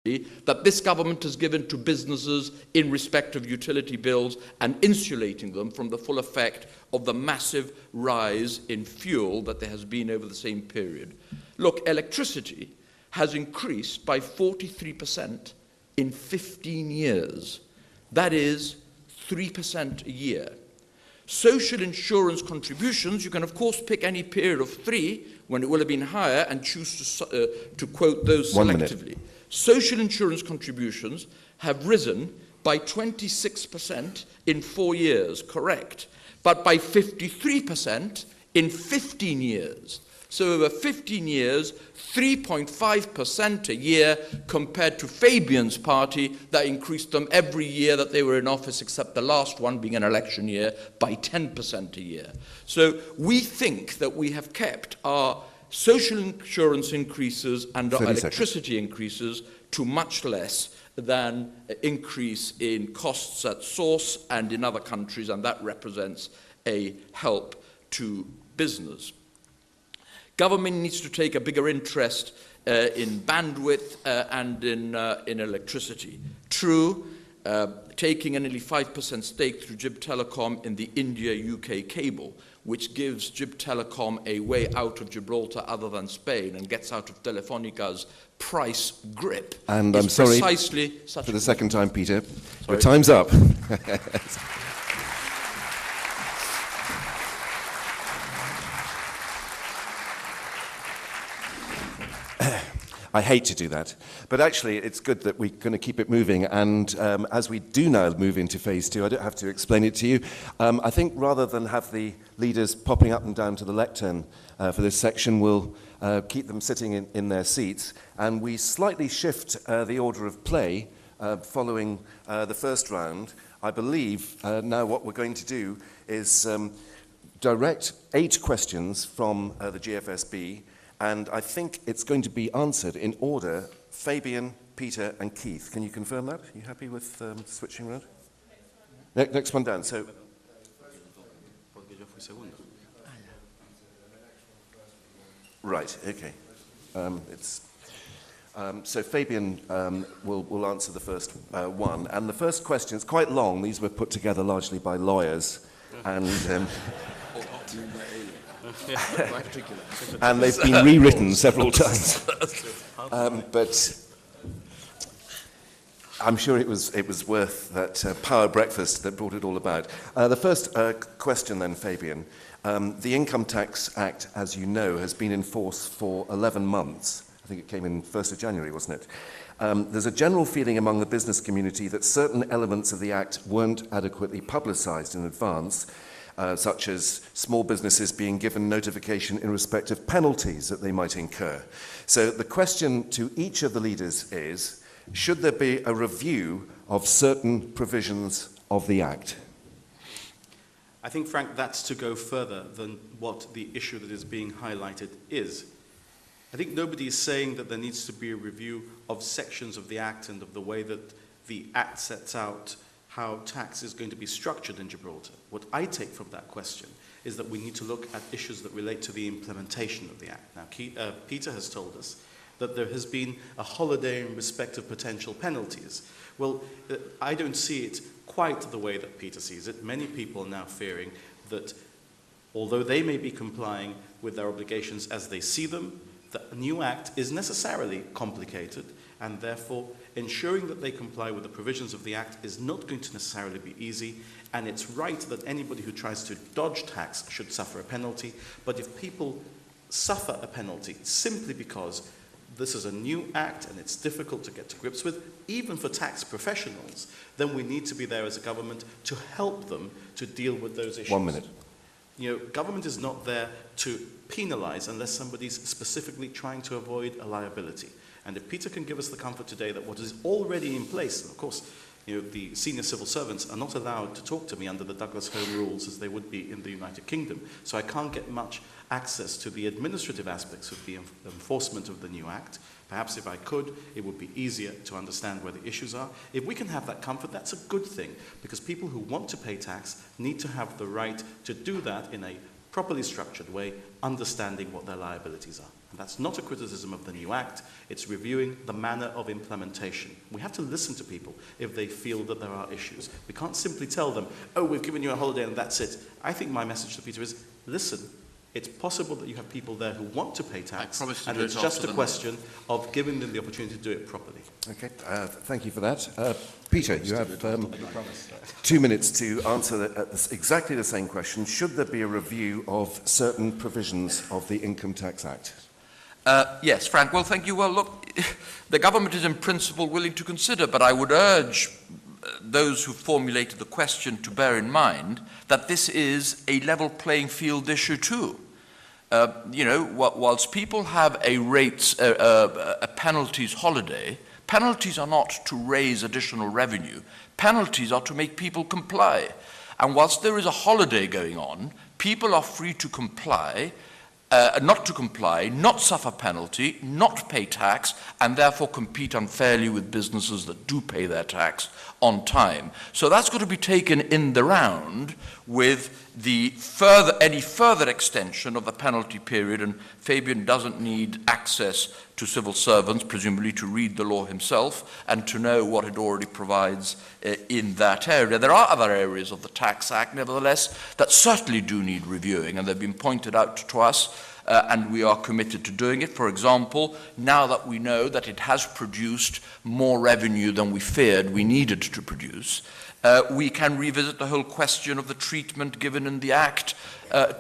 that this government has given to businesses in respect of utility bills and insulating them from the full effect of the massive rise in fuel that there has been over the same period. Look, electricity has increased by 43% in 15 years. That is 3% a year. Social insurance contributions, you can of course pick any period of 3 when it will have been higher and choose to quote those selectively. Social insurance contributions have risen by 26% in 4 years, correct, but by 53% in 15 years. So over 15 years, 3.5% a year compared to Fabian's party that increased them every year that they were in office, except the last one being an election year, by 10% a year. So we think that we have kept our social insurance increases and our electricity increases to much less than increase in costs at source and in other countries, and that represents a help to business. Government needs to take a bigger interest in bandwidth and in electricity. True, taking a nearly 5% stake through GIB Telecom in the India-UK cable, which gives GIB Telecom a way out of Gibraltar other than Spain and gets out of Telefónica's price grip. And I'm sorry for the second time, Peter. Your time's up. I hate to do that, but actually it's good that we're going to keep it moving, and as we do now move into phase 2, I don't have to explain it to you. I think rather than have the leaders popping up and down to the lectern for this section, we'll keep them sitting in their seats, and we slightly shift the order of play following the first round. I believe now what we're going to do is direct 8 questions from the GFSB, and I think it's going to be answered in order: Fabian, Peter, and Keith. Can you confirm that? Are you happy with switching around? Next one down. So, right. Okay. So Fabian will answer the first one, and the first question is quite long. These were put together largely by lawyers, and. And they've been rewritten several times. But I'm sure it was worth that power breakfast that brought it all about. The first question then, Fabian. The Income Tax Act, as you know, has been in force for 11 months. I think it came in 1st of January, wasn't it? There's a general feeling among the business community that certain elements of the Act weren't adequately publicised in advance, such as small businesses being given notification in respect of penalties that they might incur. So the question to each of the leaders is, should there be a review of certain provisions of the Act? I think, Frank, that's to go further than what the issue that is being highlighted is. I think nobody is saying that there needs to be a review of sections of the Act and of the way that the Act sets out how tax is going to be structured in Gibraltar. What I take from that question is that we need to look at issues that relate to the implementation of the Act. Now, Peter has told us that there has been a holiday in respect of potential penalties. Well, I don't see it quite the way that Peter sees it. Many people are now fearing that although they may be complying with their obligations as they see them, the new Act is necessarily complicated, and therefore ensuring that they comply with the provisions of the Act is not going to necessarily be easy, and it's right that anybody who tries to dodge tax should suffer a penalty. But if people suffer a penalty simply because this is a new Act and it's difficult to get to grips with, even for tax professionals, then we need to be there as a government to help them to deal with those issues. 1 minute. You know, government is not there to penalise unless somebody's specifically trying to avoid a liability. And if Peter can give us the comfort today that what is already in place, and of course, you know, the senior civil servants are not allowed to talk to me under the Douglas Home rules as they would be in the United Kingdom, so I can't get much access to the administrative aspects of the enforcement of the new Act. Perhaps if I could, it would be easier to understand where the issues are. If we can have that comfort, that's a good thing, because people who want to pay tax need to have the right to do that in a properly structured way, understanding what their liabilities are. And that's not a criticism of the new act, it's reviewing the manner of implementation. We have to listen to people if they feel that there are issues. We can't simply tell them, oh, we've given you a holiday and that's it. I think my message to Peter is, listen, it's possible that you have people there who want to pay tax, and it's just a question of giving them the opportunity to do it properly. Okay, thank you for that. Peter, you have 2 minutes to answer exactly the same question. Should there be a review of certain provisions of the Income Tax Act? Yes, Frank. Well, thank you. Well, look, the government is in principle willing to consider, but I would urge those who formulated the question to bear in mind that this is a level playing field issue too. Whilst people have a penalties holiday, penalties are not to raise additional revenue. Penalties are to make people comply. And whilst there is a holiday going on, people are free to comply, not to comply, not suffer penalty, not pay tax, and therefore compete unfairly with businesses that do pay their tax on time. So that's got to be taken in the round with any further extension of the penalty period, and Fabian doesn't need access to civil servants, presumably to read the law himself and to know what it already provides in that area. There are other areas of the Tax Act, nevertheless, that certainly do need reviewing, and they've been pointed out to us, and we are committed to doing it. For example, now that we know that it has produced more revenue than we feared we needed to produce, we can revisit the whole question of the treatment given in the Act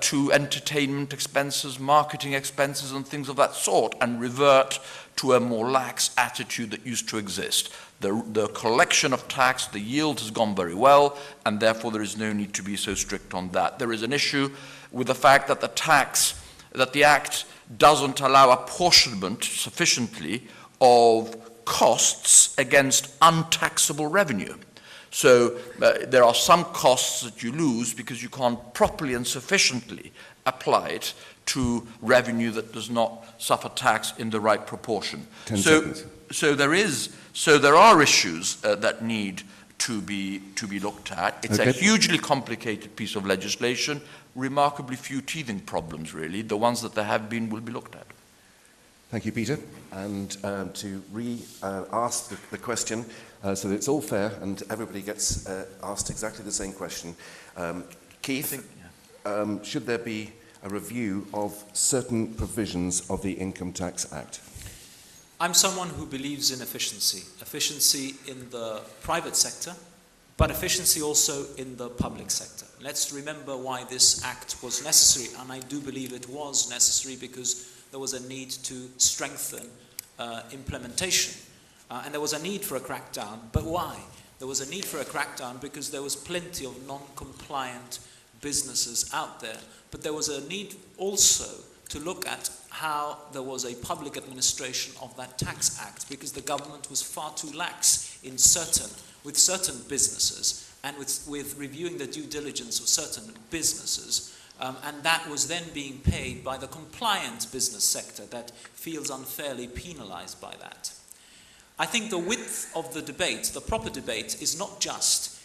to entertainment expenses, marketing expenses, and things of that sort, and revert to a more lax attitude that used to exist. The collection of tax, the yield has gone very well, and therefore there is no need to be so strict on that. There is an issue with the fact that the Act doesn't allow apportionment sufficiently of costs against untaxable revenue. So there are some costs that you lose because you can't properly and sufficiently apply it to revenue that does not suffer tax in the right proportion. 10 seconds. So there are issues that need to be looked at. It's a hugely complicated piece of legislation, remarkably few teething problems, really. The ones that there have been will be looked at. Thank you, Peter. And to ask the question so that it's all fair and everybody gets asked exactly the same question. Keith, should there be a review of certain provisions of the Income Tax Act? I'm someone who believes in efficiency. Efficiency in the private sector, but efficiency also in the public sector. Let's remember why this act was necessary, and I do believe it was necessary because there was a need to strengthen implementation. And there was a need for a crackdown, but why? There was a need for a crackdown because there was plenty of non-compliant businesses out there, but there was a need also to look at how there was a public administration of that tax act, because the government was far too lax with certain businesses and with reviewing the due diligence of certain businesses, and that was then being paid by the compliant business sector that feels unfairly penalized by that. I think the width of the debate, the proper debate, is not just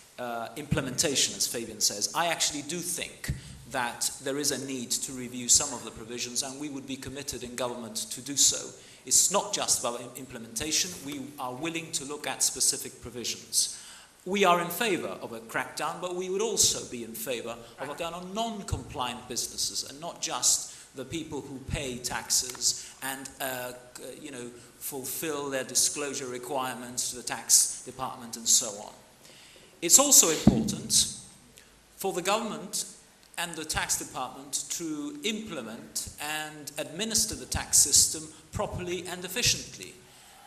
implementation, as Fabian says. I actually do think that there is a need to review some of the provisions, and we would be committed in government to do so. It's not just about implementation. We are willing to look at specific provisions. We are in favour of a crackdown, but we would also be in favour of a crackdown on non-compliant businesses, and not just the people who pay taxes and fulfil their disclosure requirements to the tax department and so on. It's also important for the government and the tax department to implement and administer the tax system properly and efficiently.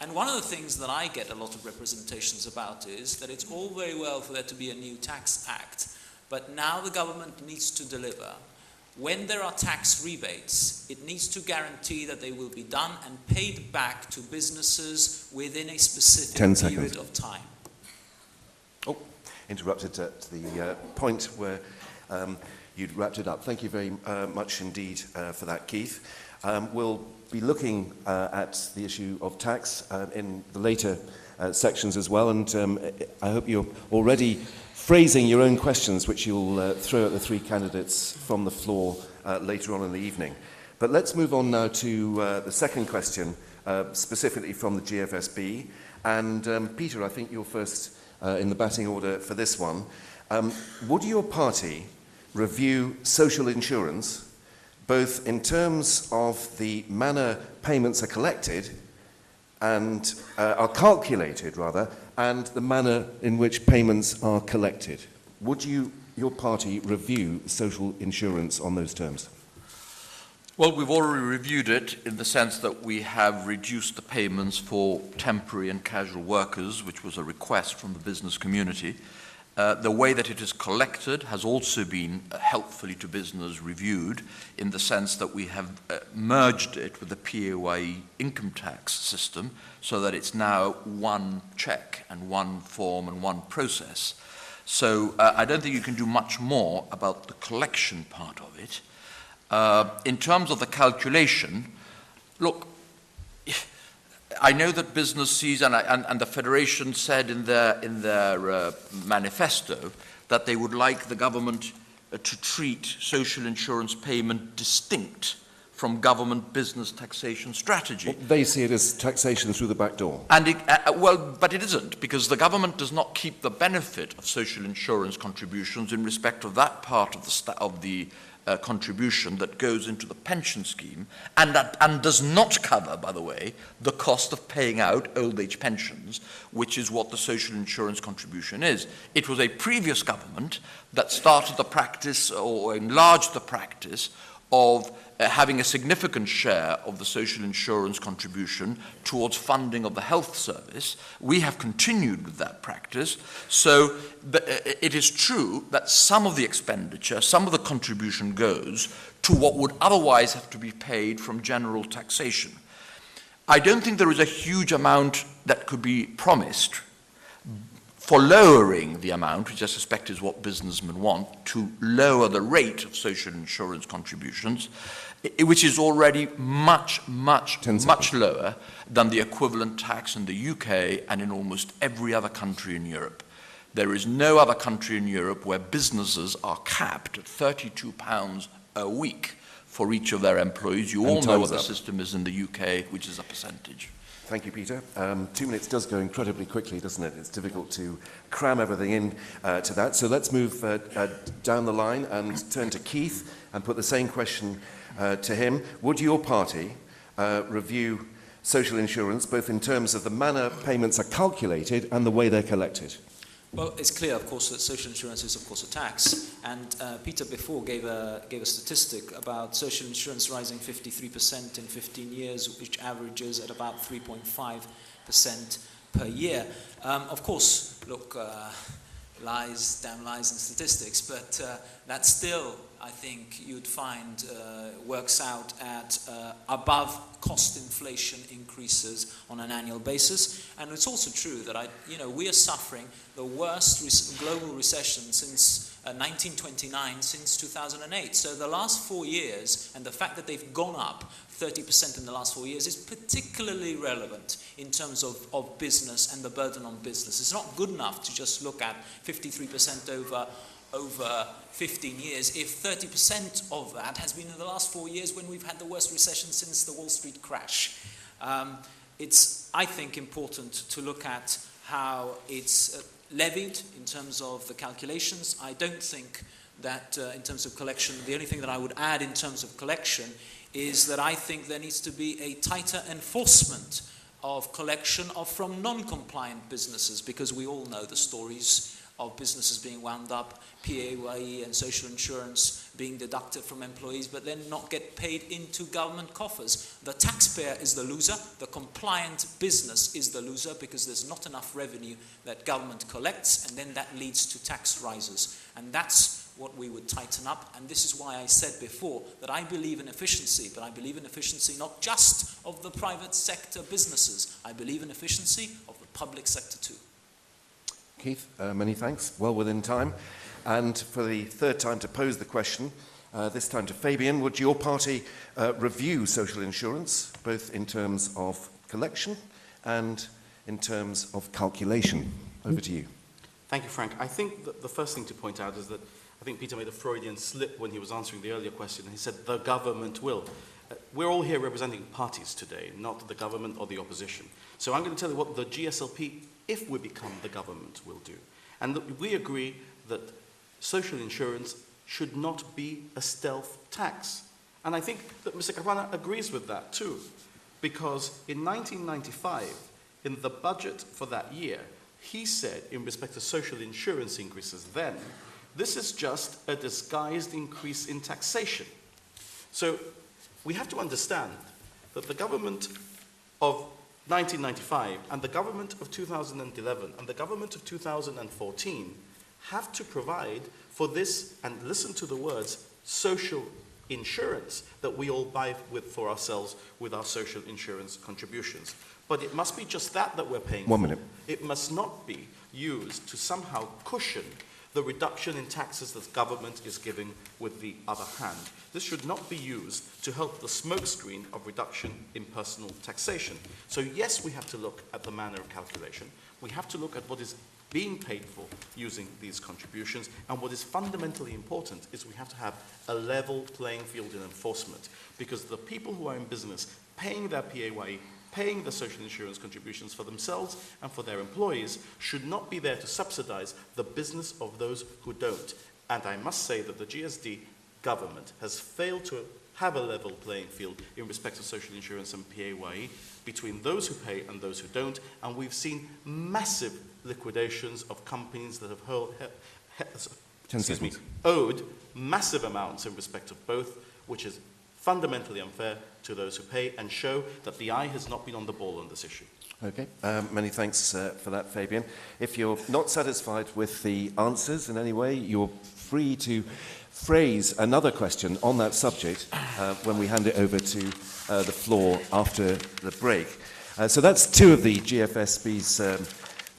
And one of the things that I get a lot of representations about is that it's all very well for there to be a new tax act, but now the government needs to deliver. When there are tax rebates, it needs to guarantee that they will be done and paid back to businesses within a specific period of time. Oh, interrupted at the point where you'd wrapped it up. Thank you very much indeed for that, Keith. We'll be looking at the issue of tax in the later sections as well, and I hope you're already phrasing your own questions, which you'll throw at the three candidates from the floor later on in the evening. But let's move on now to the second question, specifically from the GFSB. And Peter, I think you're first in the batting order for this one. Would your party review social insurance, both in terms of the manner payments are collected and are calculated, rather, and the manner in which payments are collected? Would your party review social insurance on those terms? Well, we've already reviewed it in the sense that we have reduced the payments for temporary and casual workers, which was a request from the business community. The way that it is collected has also been helpfully to business reviewed in the sense that we have merged it with the PAYE income tax system so that it's now one check and one form and one process. So I don't think you can do much more about the collection part of it. In terms of the calculation, look, I know that business sees, and the Federation said in their manifesto that they would like the government to treat social insurance payment distinct from government business taxation strategy. Well, they see it as taxation through the back door. And but it isn't, because the government does not keep the benefit of social insurance contributions in respect of that part of the contribution that goes into the pension scheme, and does not cover, by the way, the cost of paying out old age pensions, which is what the social insurance contribution is. It was a previous government that started the practice or enlarged the practice of having a significant share of the social insurance contribution towards funding of the health service. We have continued with that practice. So it is true that some of the expenditure, some of the contribution goes to what would otherwise have to be paid from general taxation. I don't think there is a huge amount that could be promised for lowering the amount, which I suspect is what businessmen want, to lower the rate of social insurance contributions, which is already much lower than the equivalent tax in the UK and in almost every other country in Europe. There is no other country in Europe where businesses are capped at £32 a week for each of their employees. You all know what the system is in the UK, which is a percentage. Thank you, Peter. 2 minutes does go incredibly quickly, doesn't it? It's difficult to cram everything in to that. So let's move down the line and turn to Keith and put the same question to him. Would your party review social insurance, both in terms of the manner payments are calculated and the way they're collected? Well, it's clear, of course, that social insurance is, of course, a tax. And Peter before gave a statistic about social insurance rising 53% in 15 years, which averages at about 3.5% per year. Of course, look, lies, damn lies and statistics, but that still, I think, you'd find works out at above cost inflation increases on an annual basis. And it's also true that we are suffering the worst global recession since 1929, since 2008. So the last 4 years, and the fact that they've gone up 30% in the last 4 years is particularly relevant in terms of business and the burden on business. It's not good enough to just look at 53% over 15 years if 30% of that has been in the last 4 years when we've had the worst recession since the Wall Street crash. It's, I think, important to look at how it's levied in terms of the calculations. I don't think that in terms of collection, the only thing that I would add in terms of collection is that I think there needs to be a tighter enforcement of collection from non-compliant businesses, because we all know the stories of businesses being wound up, PAYE and social insurance being deducted from employees, but then not get paid into government coffers. The taxpayer is the loser, the compliant business is the loser, because there's not enough revenue that government collects, and then that leads to tax rises. And that's what we would tighten up, and this is why I said before that I believe in efficiency, but I believe in efficiency not just of the private sector businesses, I believe in efficiency of the public sector too. Keith, many thanks. Well within time. And for the third time to pose the question, this time to Fabian, would your party review social insurance, both in terms of collection and in terms of calculation? Over to you. Thank you, Frank. I think that the first thing to point out is that I think Peter made a Freudian slip when he was answering the earlier question. He said, the government will. we're all here representing parties today, not the government or the opposition. So I'm going to tell you what the GSLP, if we become the government, will do. And we agree that social insurance should not be a stealth tax. And I think that Mr. Caruana agrees with that too, because in 1995, in the budget for that year, he said, in respect to social insurance increases then, this is just a disguised increase in taxation. So we have to understand that the government of 1995 and the government of 2011 and the government of 2014 have to provide for this, and listen to the words, social insurance that we all buy for ourselves with our social insurance contributions. But it must be just that we're paying for. 1 minute. It must not be used to somehow cushion the reduction in taxes that government is giving with the other hand. This should not be used to help the smokescreen of reduction in personal taxation. So yes, we have to look at the manner of calculation. We have to look at what is being paid for using these contributions, and what is fundamentally important is we have to have a level playing field in enforcement, because the people who are in business paying their PAYE, paying the social insurance contributions for themselves and for their employees should not be there to subsidize the business of those who don't. And I must say that the GSD government has failed to have a level playing field in respect to social insurance and PAYE between those who pay and those who don't, and we've seen massive liquidations of companies that have owed massive amounts in respect of both, which is fundamentally unfair to those who pay and show that the eye has not been on the ball on this issue. Okay, many thanks for that, Fabian. If you're not satisfied with the answers in any way, you're free to phrase another question on that subject when we hand it over to the floor after the break. So that's two of the GFSB's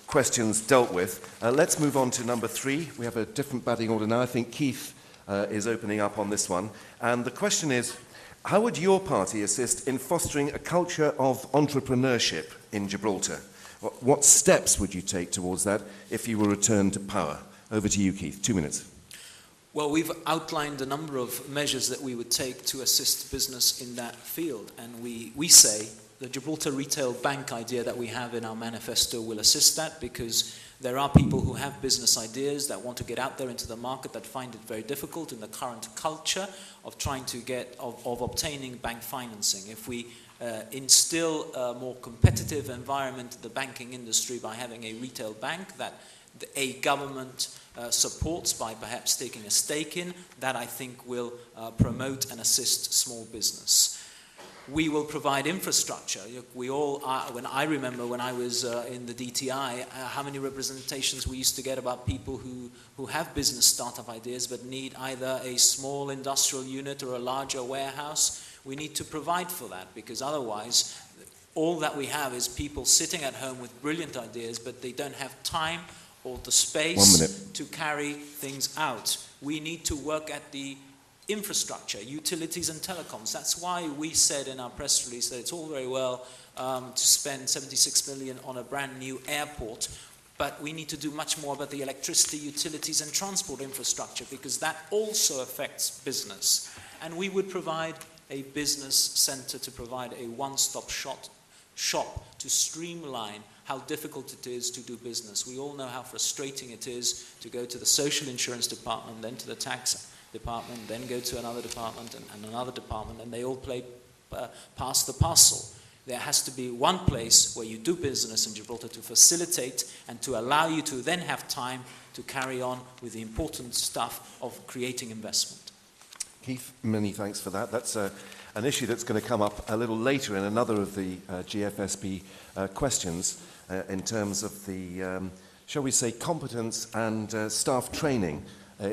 questions dealt with. Let's move on to number 3. We have a different batting order now. I think Keith is opening up on this one. And the question is, how would your party assist in fostering a culture of entrepreneurship in Gibraltar? What steps would you take towards that if you were returned to power? Over to you, Keith. 2 minutes. Well, we've outlined a number of measures that we would take to assist business in that field. And we say the Gibraltar Retail Bank idea that we have in our manifesto will assist that, because there are people who have business ideas that want to get out there into the market that find it very difficult in the current culture of trying to of obtaining bank financing. If we instill a more competitive environment in the banking industry by having a retail bank that a government supports by perhaps taking a stake in, that I think will promote and assist small business. We will provide infrastructure. We all are, when I remember when I was in the DTI, how many representations we used to get about people who have business startup ideas but need either a small industrial unit or a larger warehouse. We need to provide for that, because otherwise all that we have is people sitting at home with brilliant ideas, but they don't have time or the space to carry things out. We need to work at the infrastructure, utilities and telecoms. That's why we said in our press release that it's all very well to spend 76 million on a brand new airport, but we need to do much more about the electricity, utilities and transport infrastructure, because that also affects business. And we would provide a business center to provide a one-stop shop to streamline how difficult it is to do business. We all know how frustrating it is to go to the social insurance department, then to the tax department, then go to another department and another department, and they all play pass the parcel. There has to be one place where you do business in Gibraltar to facilitate and to allow you to then have time to carry on with the important stuff of creating investment. Keith, many thanks for that. That's an issue that's going to come up a little later in another of the GFSB questions in terms of the, shall we say, competence and staff training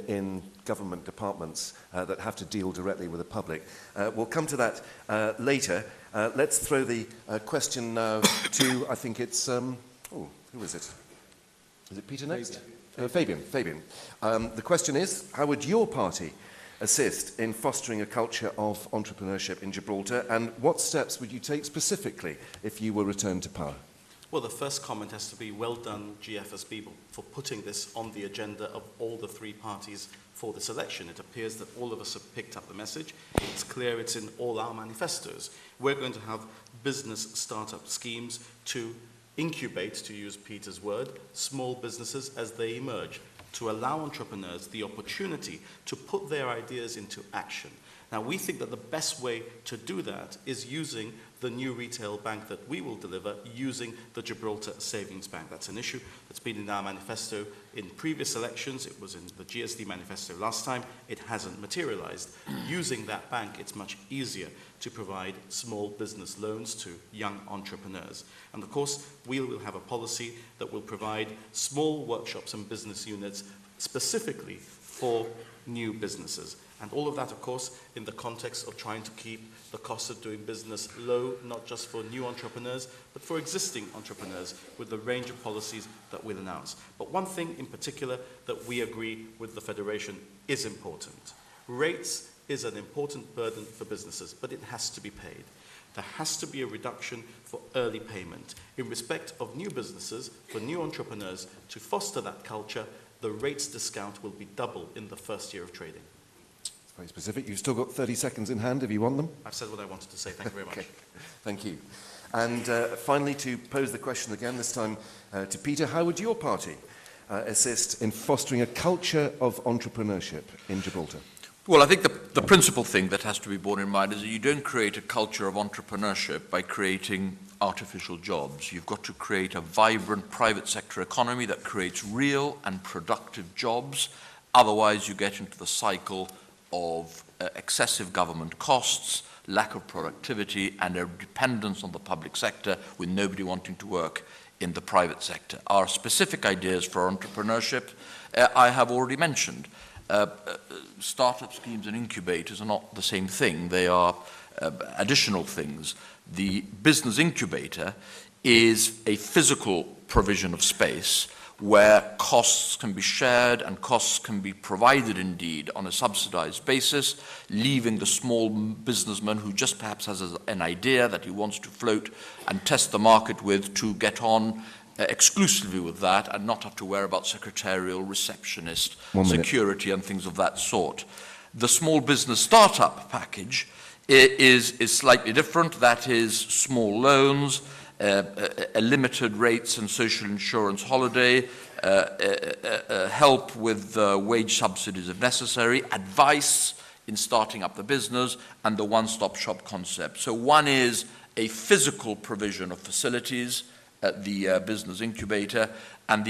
in government departments that have to deal directly with the public. We'll come to that later. Let's throw the question now to, I think it's, who is it? Is it Peter next? Fabian. The question is, how would your party assist in fostering a culture of entrepreneurship in Gibraltar, and what steps would you take specifically if you were returned to power? Well, the first comment has to be well done, GFSB, for putting this on the agenda of all the three parties for this election. It appears that all of us have picked up the message. It's clear it's in all our manifestos. We're going to have business startup schemes to incubate, to use Peter's word, small businesses as they emerge, to allow entrepreneurs the opportunity to put their ideas into action. Now, we think that the best way to do that is using the new retail bank that we will deliver using the Gibraltar Savings Bank. That's an issue that's been in our manifesto in previous elections. It was in the GSD manifesto last time. It hasn't materialized. Using that bank, it's much easier to provide small business loans to young entrepreneurs. And of course, we will have a policy that will provide small workshops and business units specifically for new businesses. And all of that, of course, in the context of trying to keep the cost of doing business low, not just for new entrepreneurs, but for existing entrepreneurs with the range of policies that we'll announce. But one thing in particular that we agree with the Federation is important. Rates is an important burden for businesses, but it has to be paid. There has to be a reduction for early payment. In respect of new businesses, for new entrepreneurs, to foster that culture, the rates discount will be double in the first year of trading. Very specific. You've still got 30 seconds in hand if you want them. I've said what I wanted to say. Thank you very much. Okay. Thank you. And finally, to pose the question again, this time to Peter, how would your party assist in fostering a culture of entrepreneurship in Gibraltar? Well, I think the principal thing that has to be borne in mind is that you don't create a culture of entrepreneurship by creating artificial jobs. You've got to create a vibrant private sector economy that creates real and productive jobs. Otherwise, you get into the cycle of excessive government costs, lack of productivity, and a dependence on the public sector with nobody wanting to work in the private sector. Our specific ideas for entrepreneurship, I have already mentioned. Startup schemes and incubators are not the same thing. They are additional things. The business incubator is a physical provision of space where costs can be shared and costs can be provided indeed on a subsidized basis, leaving the small businessman who just perhaps has an idea that he wants to float and test the market with to get on exclusively with that and not have to worry about secretarial, receptionist, security and things of that sort. The small business startup package is slightly different. That is small loans, a limited rates and social insurance holiday, help with wage subsidies if necessary, advice in starting up the business, and the one-stop shop concept. So one is a physical provision of facilities at the business incubator, and the